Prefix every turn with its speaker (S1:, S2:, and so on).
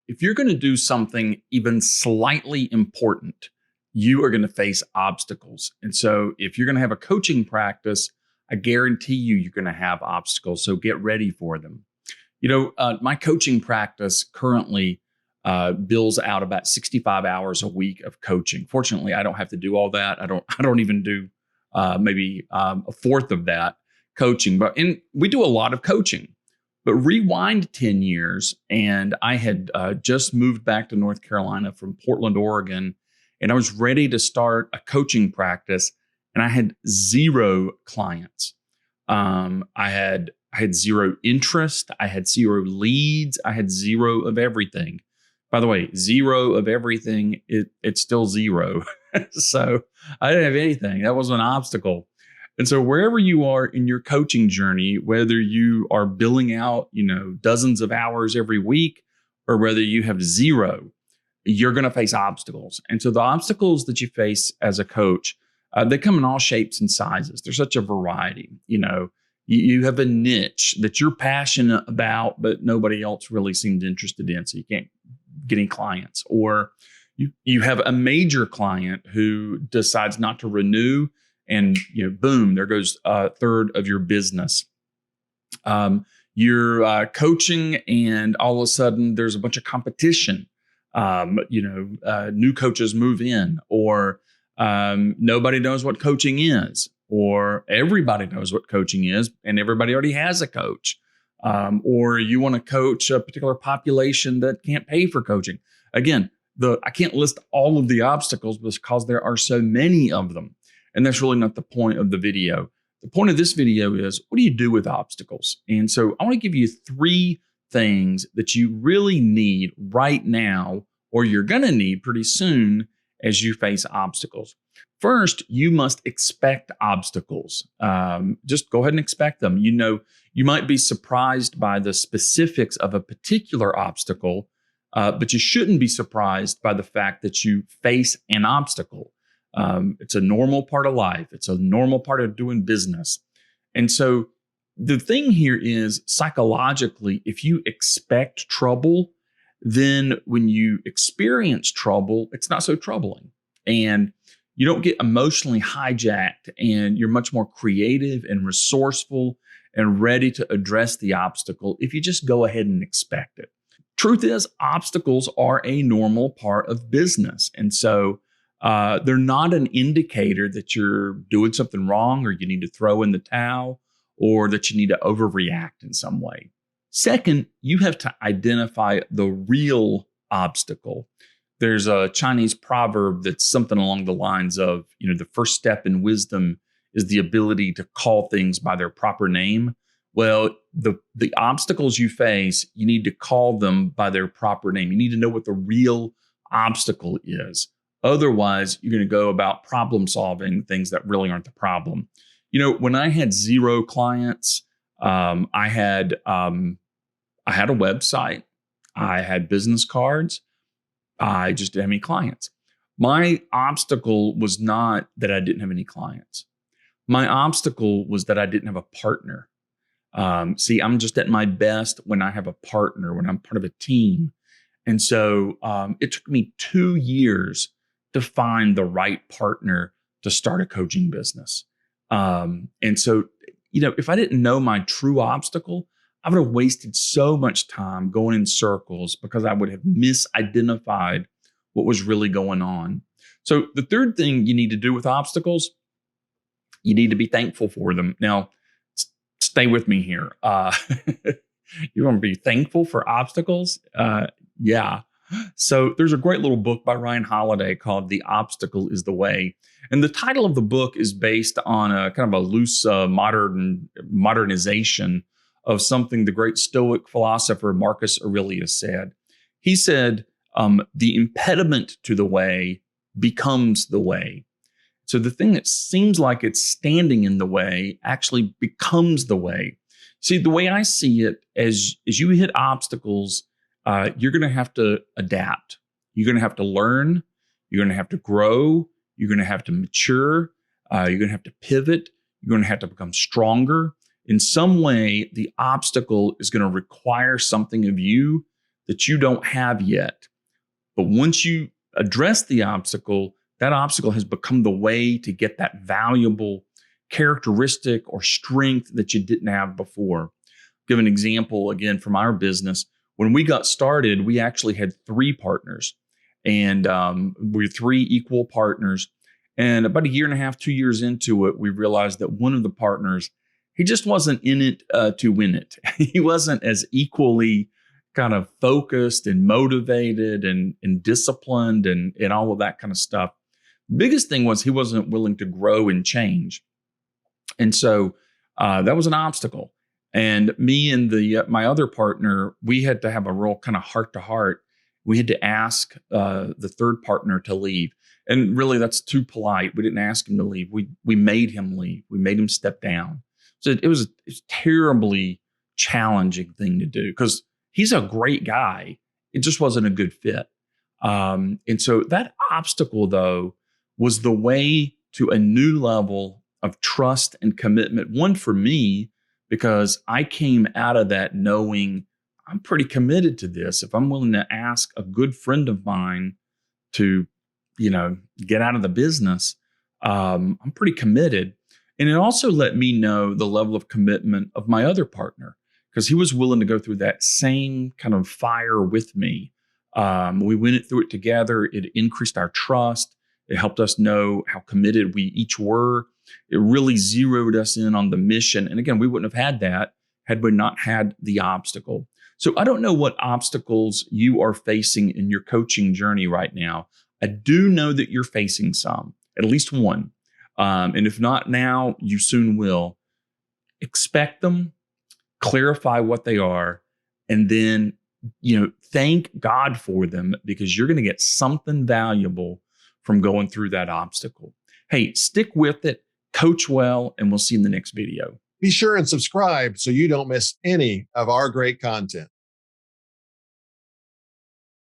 S1: if you're going to do something even slightly important, you are going to face obstacles. And so if you're going to have a coaching practice, I guarantee you're going to have obstacles. So get ready for them. My coaching practice currently bills out about 65 hours a week of coaching. Fortunately, I don't have to do all that. I don't even do maybe a fourth of that coaching, and we do a lot of coaching. But rewind 10 years, and I had just moved back to North Carolina from Portland, Oregon, and I was ready to start a coaching practice, and I had zero clients. I had zero interest. I had zero leads. I had zero of everything. By the way, zero of everything, it's still zero. So I didn't have anything. That was an obstacle. And so wherever you are in your coaching journey, whether you are billing out, dozens of hours every week, or whether you have zero, you're going to face obstacles. And so the obstacles that you face as a coach, they come in all shapes and sizes. There's such a variety. You have a niche that you're passionate about, but nobody else really seems interested in. So you can't get any clients. Or you have a major client who decides not to renew, and boom, there goes a third of your business. You're coaching, and all of a sudden there's a bunch of competition. New coaches move in, or nobody knows what coaching is, or everybody knows what coaching is, and everybody already has a coach. Or you want to coach a particular population that can't pay for coaching. Again, I can't list all of the obstacles because there are so many of them. And that's really not the point of the video. The point of this video is, what do you do with obstacles? And so I want to give you 3 things that you really need right now, or you're going to need pretty soon as you face obstacles. First, you must expect obstacles. Just go ahead and expect them. You might be surprised by the specifics of a particular obstacle, but you shouldn't be surprised by the fact that you face an obstacle. It's a normal part of life. It's a normal part of doing business. And so the thing here is, psychologically, if you expect trouble, then when you experience trouble, it's not so troubling. And you don't get emotionally hijacked, and you're much more creative and resourceful and ready to address the obstacle if you just go ahead and expect it. Truth is, obstacles are a normal part of business. And so they're not an indicator that you're doing something wrong, or you need to throw in the towel, or that you need to overreact in some way. Second, you have to identify the real obstacle. There's a Chinese proverb that's something along the lines of, the first step in wisdom is the ability to call things by their proper name. Well, the obstacles you face, you need to call them by their proper name. You need to know what the real obstacle is. Otherwise, you're going to go about problem solving things that really aren't the problem. When I had zero clients, I had a website, I had business cards, I just didn't have any clients. My obstacle was not that I didn't have any clients. My obstacle was that I didn't have a partner. See, I'm just at my best when I have a partner, when I'm part of a team. And so it took me 2 years to find the right partner to start a coaching business. And so, if I didn't know my true obstacle, I would have wasted so much time going in circles because I would have misidentified what was really going on. So the third thing you need to do with obstacles, you need to be thankful for them. Now, stay with me here. You want to be thankful for obstacles? Yeah. So there's a great little book by Ryan Holiday called The Obstacle is the Way. And the title of the book is based on a kind of a loose modernization of something the great Stoic philosopher Marcus Aurelius said. He said, the impediment to the way becomes the way. So the thing that seems like it's standing in the way actually becomes the way. See, the way I see it, as you hit obstacles, you're going to have to adapt. You're going to have to learn. You're going to have to grow. You're going to have to mature. You're going to have to pivot. You're going to have to become stronger. In some way, the obstacle is going to require something of you that you don't have yet. But once you address the obstacle, that obstacle has become the way to get that valuable characteristic or strength that you didn't have before. Give an example again from our business. When we got started, we actually had 3 partners, and we were 3 equal partners. And about a year and a half, 2 years into it, we realized that one of the partners, he just wasn't in it to win it. He wasn't as equally kind of focused and motivated and disciplined and all of that kind of stuff. Biggest thing was he wasn't willing to grow and change. And so that was an obstacle. And me and my other partner, we had to have a real kind of heart to heart. We had to ask the third partner to leave. And really, that's too polite. We didn't ask him to leave. We made him leave. We made him step down. So it was a terribly challenging thing to do because he's a great guy. It just wasn't a good fit. And so that obstacle, though, was the way to a new level of trust and commitment. One for me, because I came out of that knowing I'm pretty committed to this. If I'm willing to ask a good friend of mine to, get out of the business, I'm pretty committed. And it also let me know the level of commitment of my other partner, because he was willing to go through that same kind of fire with me. We went through it together. It increased our trust. It helped us know how committed we each were. It really zeroed us in on the mission. And again, we wouldn't have had that had we not had the obstacle. So I don't know what obstacles you are facing in your coaching journey right now. I do know that you're facing some, at least one. And if not now, you soon will. Expect them, clarify what they are, and then, thank God for them, because you're going to get something valuable from going through that obstacle. Hey, stick with it, coach well, and we'll see you in the next video.
S2: Be sure and subscribe so you don't miss any of our great content.